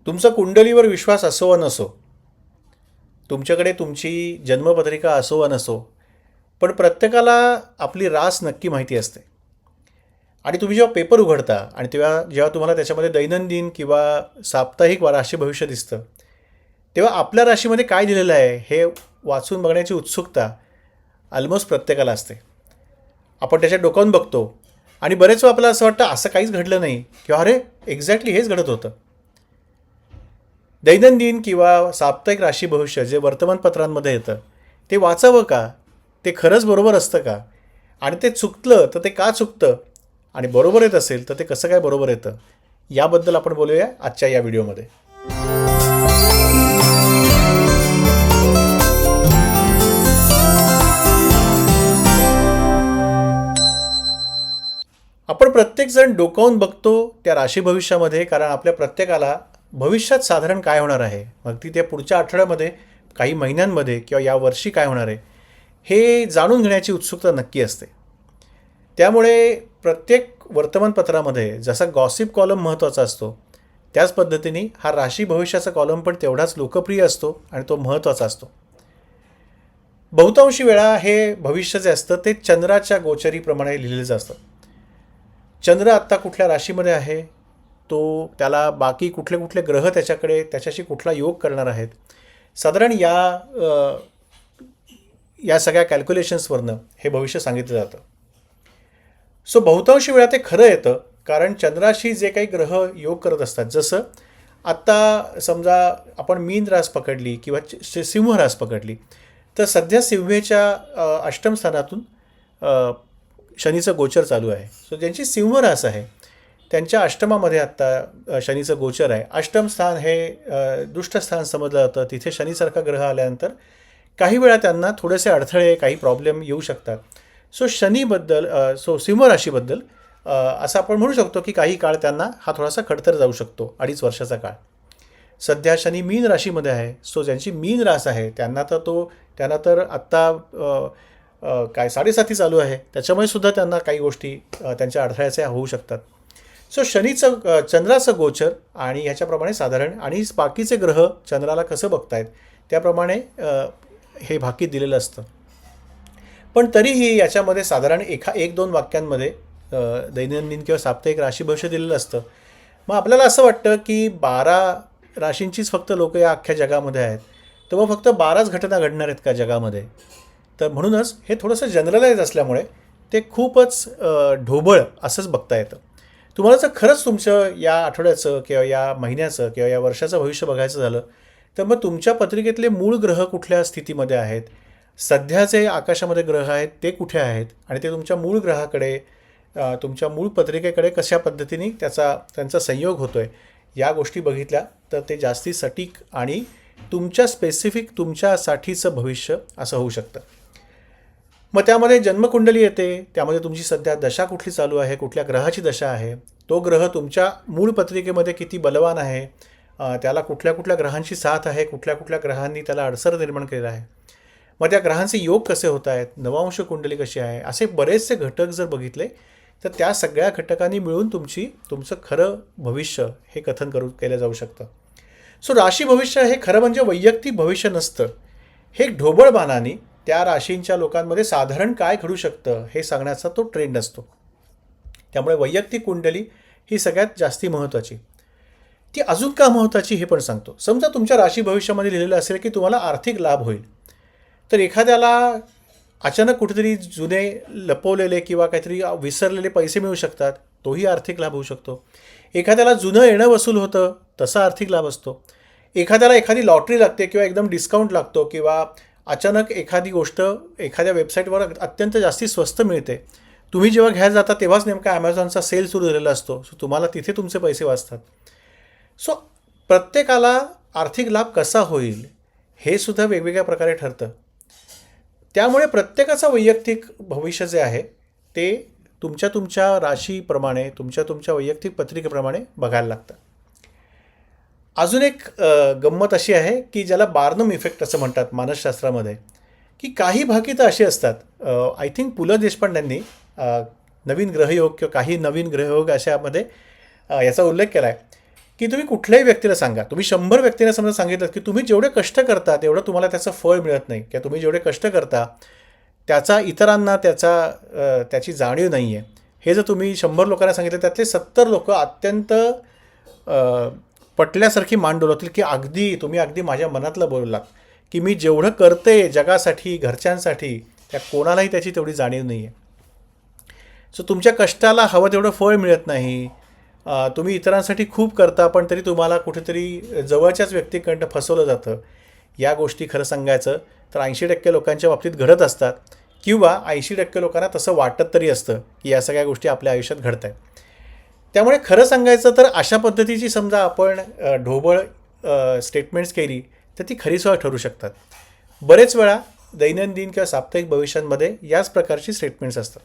तुमचा कुंडलीवर विश्वास असो वा नसो, तुमच्याकडे तुमची जन्मपत्रिका असो वा नसो, पण प्रत्येकाला आपली रास नक्की माहिती असते. आणि तुम्ही जेव्हा पेपर उघडता आणि जेव्हा तुम्हाला त्याच्यामध्ये दैनंदिन किंवा साप्ताहिक राशी भविष्य दिसतं, तेव्हा आपल्या राशीमध्ये काय दिलेलं आहे हे वाचून बघण्याची उत्सुकता ऑलमोस्ट प्रत्येकाला असते. आपण त्याच्या डोकावून बघतो आणि बरेच वेळा आपल्याला असं वाटतं असं काहीच घडलं नाही किंवा अरे एक्झॅक्टली हेच घडत होतं. दैनंदिन किंवा साप्ताहिक राशी भविष्य जे वर्तमानपत्रांमध्ये येतं ते वाचावं का? ते खरंच बरोबर असतं का? आणि ते चुकलं तर ते का चुकतं? आणि बरोबर येत असेल तर ते कसं काय बरोबर येतं? याबद्दल आपण बोलूया आजच्या या व्हिडिओमध्ये. आपण प्रत्येकजण डोकावून बघतो त्या राशी भविष्यामध्ये, कारण आपल्या प्रत्येकाला भविष्यात साधारण काय होणार आहे, मग ती त्या पुढच्या आठवड्यामध्ये, काही महिन्यांमध्ये किंवा या वर्षी काय होणार आहे हे जाणून घेण्याची उत्सुकता नक्की असते. त्यामुळे प्रत्येक वर्तमानपत्रामध्ये जसा गॉसिप कॉलम महत्त्वाचा असतो, त्याच पद्धतीने हा राशी भविष्याचा कॉलम पण तेवढाच लोकप्रिय असतो आणि तो महत्त्वाचा असतो. बहुतांशी वेळा हे भविष्य जे असतं ते चंद्राच्या गोचरीप्रमाणे लिहिलेलं असतं. चंद्र आत्ता कुठल्या राशीमध्ये आहे, तो त्याला बाकी कुठले कुठले ग्रह त्याच्याशी कुठला योग करणार आहेत, साधारण या सगळ्या कॅल्क्युलेशन्सवरनं हे भविष्य सांगितलं जातं. सो बहुतांशी वेळा ते खरं येतं, कारण चंद्राशी जे काही ग्रह योग करत असतात, जसं आत्ता समजा आपण मीन रास पकडली किंवा सिंह रास पकडली, तर सध्या सिंहेच्या अष्टम स्थानातून शनीचं गोचर चालू आहे. सो ज्यांची सिंह रास आहे त्यांच्या अष्टमामध्ये आत्ता शनीचं गोचर आहे. अष्टम स्थान हे दुष्ट स्थान समजलं जातं. तिथे शनीसारखा ग्रह आल्यानंतर काही वेळा त्यांना थोडेसे अडथळे, काही प्रॉब्लेम येऊ शकतात. सो सिंह राशीबद्दल असं आपण म्हणू शकतो की काही काळ त्यांना हा थोडासा खडतर जाऊ शकतो, 2.5 वर्षाचा काळ. सध्या शनी मीन राशीमध्ये आहे. सो ज्यांची मीन रास आहे त्यांना तर आत्ता काय 7.5 चालू आहे, त्याच्यामुळे सुद्धा त्यांना काही गोष्टी त्यांच्या अडथळ्याच्या होऊ शकतात. सो चंद्राचं गोचर आणि ह्याच्याप्रमाणे साधारण आणि बाकीचे ग्रह चंद्राला कसं बघतायत त्याप्रमाणे हे भाकीत दिलेलं असतं. पण तरीही याच्यामध्ये साधारण 1-2 वाक्यांमध्ये दैनंदिन किंवा साप्ताहिक राशी भविष्य दिलेलं असतं. मग आपल्याला असं वाटतं की 12 राशींचीच फक्त लोक या अख्ख्या जगामध्ये आहेत, तर मग फक्त 12च घटना घडणार आहेत का जगामध्ये? तर म्हणूनच हे थोडंसं जनरलाइज असल्यामुळे ते खूपच ढोबळ असंच बघता येतं. तुम्हाला जर खरंच तुमचं या आठवड्याचं किंवा या महिन्याचं किंवा या वर्षाचं भविष्य बघायचं झालं, तर मग तुमच्या पत्रिकेतले मूळ ग्रह कुठल्या स्थितीमध्ये आहेत, सध्याचे आकाशामध्ये ग्रह आहेत ते कुठे आहेत, आणि ते तुमच्या मूळ ग्रहाकडे, तुमच्या मूळ पत्रिकेकडे कशा पद्धतीने त्यांचा संयोग होतो आहे, या गोष्टी बघितल्या तर ते जास्ती सटीक आणि तुमच्या स्पेसिफिक तुमच्यासाठीचं भविष्य असं होऊ शकतं. मग त्यामध्ये जन्मकुंडली येते, त्यामध्ये तुमची सध्या दशा कुठली चालू आहे, कुठल्या ग्रहाची दशा आहे, तो ग्रह तुमच्या मूळ पत्रिकेमध्ये किती बलवान आहे, त्याला कुठल्या कुठल्या ग्रहांची साथ आहे, कुठल्या कुठल्या ग्रहांनी त्याला अडसर निर्माण केलेला आहे, मग त्या ग्रहांचे योग कसे होत आहेत, नवांश कुंडली कशी आहे, असे बरेचसे घटक जर बघितले तर त्या सगळ्या घटकांनी मिळून तुमचं खरं भविष्य हे कथन केलं जाऊ शकतं. सो राशी भविष्य हे खरं म्हणजे वैयक्तिक भविष्य नसतं. हे ढोबळ बाणाने त्या राशींच्या लोकांमध्ये साधारण काय घडू शकतं हे सांगण्याचा तो ट्रेंड असतो. त्यामुळे वैयक्तिक कुंडली ही सगळ्यात जास्ती महत्त्वाची. ती अजून का महत्त्वाची हे पण सांगतो. समजा तुमच्या राशी भविष्यामध्ये लिहिलेलं असेल की तुम्हाला आर्थिक लाभ होईल, तर एखाद्याला अचानक कुठेतरी जुने लपवलेले किंवा काहीतरी विसरलेले पैसे मिळू शकतात, तोही आर्थिक लाभ होऊ शकतो. एखाद्याला जुनं येणं वसूल होतं, तसा आर्थिक लाभ असतो. एखाद्याला एखादी लॉटरी लागते किंवा एकदम डिस्काउंट लागतो, किंवा अचानक एखादी गोष्ट एखाद्या वेबसाईटवर अत्यंत जास्ती स्वस्त मिळते, तुम्ही जेव्हा घ्यायला जाता तेव्हाच नेमका ॲमेझॉनचा सेल सुरू झालेला असतो, सो तुम्हाला तिथे तुमचे पैसे वाचतात. सो प्रत्येकाला आर्थिक लाभ कसा होईल हे सुद्धा वेगवेगळ्या प्रकारे ठरतं. त्यामुळे प्रत्येकाचं वैयक्तिक भविष्य जे आहे ते तुमच्या राशीप्रमाणे, तुमच्या वैयक्तिक पत्रिकेप्रमाणे बघायला लागतं. अजून एक गंमत अशी आहे की ज्याला बार्नम इफेक्ट असं म्हणतात मानसशास्त्रामध्ये, की काही भाकितं अशी असतात, आय थिंक पु ल देशपांड्यांनी नवीन ग्रहयोग किंवा काही नवीन ग्रहयोग अशामध्ये याचा उल्लेख केला आहे, की तुम्ही कुठल्याही व्यक्तीला सांगा, तुम्ही 100 व्यक्तींना समजा सांगितलं की तुम्ही जेवढे कष्ट करता तेवढं तुम्हाला त्याचं फळ मिळत नाही, किंवा तुम्ही जेवढे कष्ट करता त्याचा इतरांना त्याची जाणीव नाही आहे, हे जर तुम्ही 100 लोकांना सांगितलं, त्यातले 70 लोक अत्यंत पटल्यासारखी मान डोलवतील की तुम्ही माझ्या मनातलं बोललात, की मी जेवढं करते जगासाठी, घरच्यांसाठी, त्या कोणालाही त्याची तेवढी जाणीव नाही आहे. सो तुमच्या कष्टाला हवं तेवढं फळ मिळत नाही. तुम्ही इतरांसाठी खूप करता, पण तरी तुम्हाला कुठेतरी जवळच्याच व्यक्तीकडनं फसवलं जातं. या गोष्टी खरं सांगायचं तर 80% लोकांच्या बाबतीत घडत असतात, किंवा 80% लोकांना तसं वाटत तरी असतं की या सगळ्या गोष्टी आपल्या आयुष्यात घडत आहेत. त्यामुळे खरं सांगायचं तर अशा पद्धतीची समजा आपण ढोबळ स्टेटमेंट्स केली तर ती खरीसुद्धा ठरू शकतात. बरेच वेळा दैनंदिन किंवा साप्ताहिक भविष्यांमध्ये याच प्रकारची स्टेटमेंट्स असतात.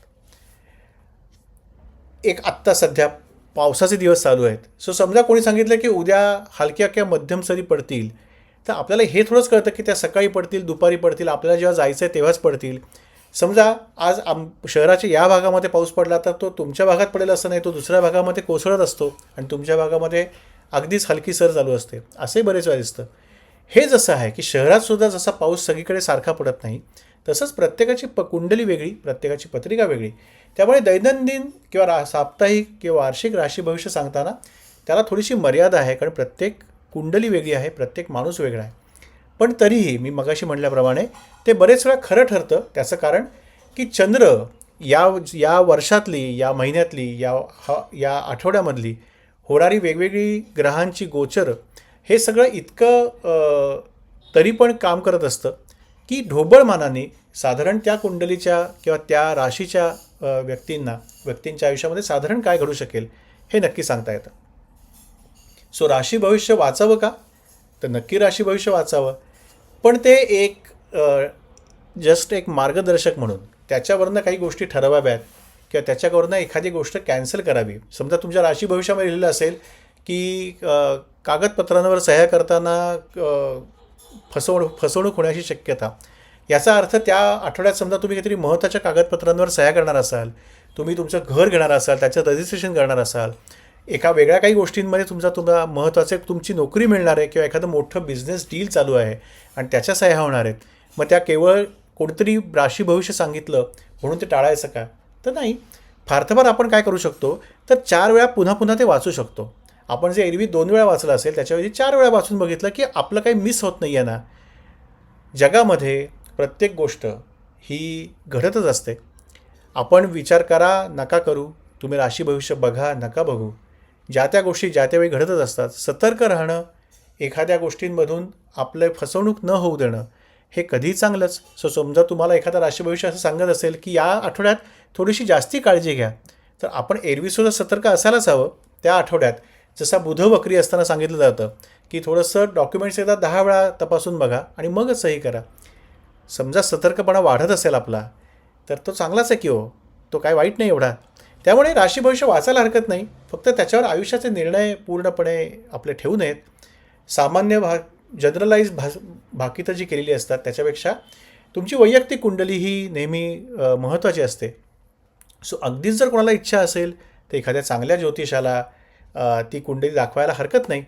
एक आत्ता सध्या पावसाचे दिवस चालू आहेत. सो समजा कोणी सांगितलं की उद्या हलक्या किंवा मध्यम सरी पडतील, तर आपल्याला हे थोडंच कळतं की त्या सकाळी पडतील, दुपारी पडतील, आपल्याला जेव्हा जायचं आहे तेव्हाच पडतील. समजा आज शहराच्या या भागामध्ये पाऊस पडला तर तो तुमच्या भागात पडेल असं नाही, तो दुसऱ्या भागामध्ये कोसळत असतो आणि तुमच्या भागामध्ये अगदीच हलकी सर चालू असते. असंही बरेच वेळा दिसतं. हे जसं आहे की शहरातसुद्धा जसा पाऊस सगळीकडे सारखा पडत नाही, तसंच प्रत्येकाची कुंडली वेगळी, प्रत्येकाची पत्रिका वेगळी. त्यामुळे दैनंदिन किंवा साप्ताहिक किंवा वार्षिक राशी भविष्य सांगताना त्याला थोडीशी मर्यादा आहे, कारण प्रत्येक कुंडली वेगळी आहे, प्रत्येक माणूस वेगळा आहे. पण तरीही मी मगाशी म्हटल्याप्रमाणे ते बरेच वेळा खरं ठरतं. त्याचं कारण की चंद्र या वर्षातली, या महिन्यातली, या आठवड्यामधली होणारी वेगवेगळी ग्रहांची गोचर, हे सगळं इतकं तरी पण काम करत असतं की ढोबळमानाने साधारण त्या कुंडलीच्या किंवा त्या राशीच्या व्यक्तींच्या आयुष्यामध्ये साधारण काय घडू शकेल हे नक्की सांगता येतं. सो राशी भविष्य वाचावं का? तर नक्की राशी भविष्य वाचावं, पण ते जस्ट एक मार्गदर्शक म्हणून त्याच्यावरनं काही गोष्टी ठरवाव्यात किंवा त्याच्यावरनं एखादी गोष्ट कॅन्सल करावी. समजा तुमच्या राशी भविष्यामध्ये लिहिलेलं असेल की कागदपत्रांवर सह्या करताना फसवणूक होण्याची शक्यता, याचा अर्थ त्या आठवड्यात समजा तुम्ही काहीतरी महत्त्वाच्या कागदपत्रांवर सह्या करणार असाल, तुम्ही तुमचं घर घेणार असाल, त्याचं रजिस्ट्रेशन करणार असाल, एका वेगळ्या काही गोष्टींमध्ये तुम्हाला महत्त्वाचे तुमची नोकरी मिळणार आहे किंवा एखादं मोठं बिझनेस डील चालू आहे आणि त्याच्या सह्या होणार आहेत, मग त्या केवळ कोणतरी राशी भविष्य सांगितलं म्हणून ते टाळायचं का? तर नाही. फार आपण काय करू शकतो तर 4 वेळा पुन्हा ते वाचू शकतो. आपण जे एरवी 2 वेळा वाचलं असेल त्याच्याऐवजी 4 वेळा वाचून बघितलं की आपलं काही मिस होत नाही आहे ना. जगामध्ये प्रत्येक गोष्ट ही घडतच असते. आपण विचार करा, नका करू. तुम्ही राशी भविष्य बघा, नका बघू. ज्या त्या गोष्टी ज्या त्यावेळी घडतच असतात. सतर्क राहणं, एखाद्या गोष्टींमधून आपलं फसवणूक न होऊ देणं हे कधीही चांगलंच. समजा तुम्हाला एखादा राशी भविष्य असं सांगत असेल की या आठवड्यात थोडीशी जास्ती काळजी घ्या, तर आपण एरवीसुद्धा सतर्क असायलाच हवं. त्या आठवड्यात जसा बुध वक्री असताना सांगितलं जातं की थोडंसं डॉक्युमेंट्स एकदा 10 वेळा तपासून बघा आणि मगच सही करा. समजा सतर्कपणा वाढत असेल आपला तर तो चांगलाच आहे की हो, तो काय वाईट नाही एवढा. त्यामुळे राशी भविष्य वाचायला हरकत नाही, फक्त त्याच्यावर आयुष्याचे निर्णय पूर्णपणे आपले ठेवू नयेत. सामान्य जनरलाइज भाकितं जी केलेली असतात त्याच्यापेक्षा तुमची वैयक्तिक कुंडली ही नेहमी महत्त्वाची असते. सो अगदीच जर कोणाला इच्छा असेल तर एखाद्या चांगल्या ज्योतिषाला ती कुंडली दाखवायला हरकत नाही.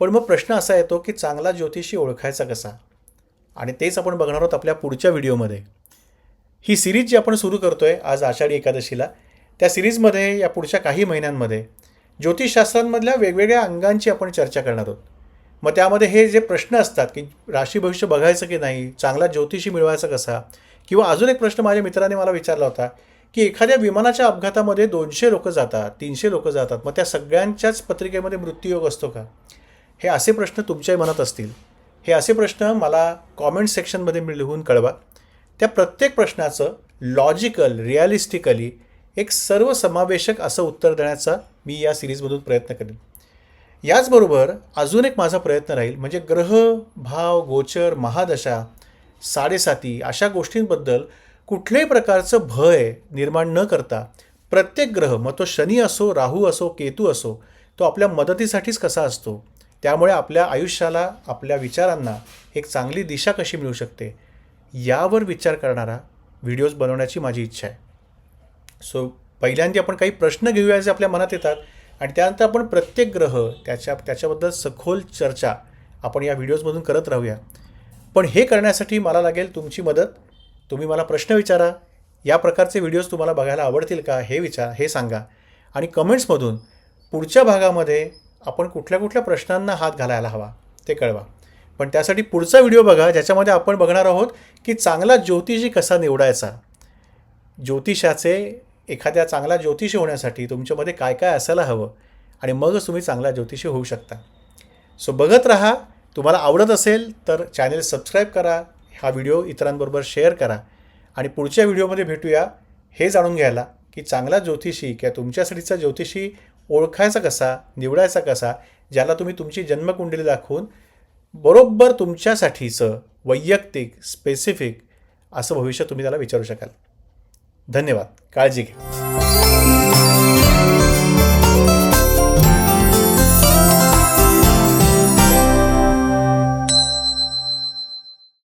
पण मग प्रश्न असा येतो की चांगला ज्योतिषी ओळखायचा कसा, आणि तेच आपण बघणार आहोत आपल्या पुढच्या व्हिडिओमध्ये. ही सिरीज जी आपण सुरू करतो आहे आज आषाढी एकादशीला, त्या सिरीजमध्ये या पुढच्या काही महिन्यांमध्ये ज्योतिषशास्त्रांमधल्या वेगवेगळ्या अंगांची आपण चर्चा करणार आहोत. मग त्यामध्ये हे जे प्रश्न असतात की राशी भविष्य बघायचं की नाही, चांगला ज्योतिषी मिळवायचा कसा, किंवा अजून एक प्रश्न माझ्या मित्राने मला विचारला होता की एखाद्या विमानाच्या अपघातामध्ये 200 लोक जातात, 300 लोक जातात, मग त्या सगळ्यांच्याच पत्रिकेमध्ये मृत्यूयोग असतो का? हे असे प्रश्न तुमच्याही मनात असतील. हे असे प्रश्न मला कॉमेंट सेक्शनमध्ये लिहून कळवा. त्या प्रत्येक प्रश्नाचं लॉजिकल, रिॲलिस्टिकली एक सर्वसमावेशक असं उत्तर देण्याचा मी या सिरीजमधून प्रयत्न करेन. याचबरोबर अजून एक माझा प्रयत्न राहील, म्हणजे ग्रह, भाव, गोचर, महादशा, 7.5 अशा गोष्टींबद्दल कुठल्याही प्रकारचं भय निर्माण न करता प्रत्येक ग्रह, मग तो शनी असो, राहू असो, केतू असो, तो आपल्या मदतीसाठीच कसा असतो, त्यामुळे आपल्या आयुष्याला, आपल्या विचारांना एक चांगली दिशा कशी मिळू शकते, यावर विचार करणारा व्हिडिओज बनवण्याची माझी इच्छा आहे. सो पहिल्यांदा आपण काही प्रश्न घेऊया जे आपल्या मनात येतात, आणि त्यानंतर आपण प्रत्येक ग्रह त्याच्याबद्दल सखोल चर्चा आपण या व्हिडिओजमधून करत राहूया. पण हे करण्यासाठी मला लागेल तुमची मदत. तुम्ही मला प्रश्न विचारा. या प्रकारचे व्हिडिओज तुम्हाला बघायला आवडतील का हे सांगा. आणि कमेंट्समधून पुढच्या भागामध्ये आपण कुठल्या कुठल्या प्रश्नांना हात घालायला हवा ते कळवा. पण त्यासाठी पुढचा व्हिडिओ बघा, ज्याच्यामध्ये आपण बघणार आहोत की चांगला ज्योतिषी कसा निवडायचा. एखाद्या चांगला ज्योतिषी होण्यासाठी तुमच्यामध्ये काय काय असायला हवं आणि मगच तुम्ही चांगला ज्योतिषी होऊ शकता. सो बघत राहा. तुम्हाला आवडत असेल तर चॅनेल सबस्क्राईब करा, हा व्हिडिओ इतरांबरोबर शेअर करा आणि पुढच्या व्हिडिओमध्ये भेटूया हे जाणून घ्यायला की चांगला ज्योतिषी किंवा तुमच्यासाठीचा ज्योतिषी ओळखायचा कसा, निवडायचा कसा, ज्याला तुम्ही तुमची जन्मकुंडली दाखवून बरोबर तुमच्यासाठीचं वैयक्तिक स्पेसिफिक असं भविष्य तुम्ही त्याला विचारू शकाल. धन्यवाद. काळजी घ्या.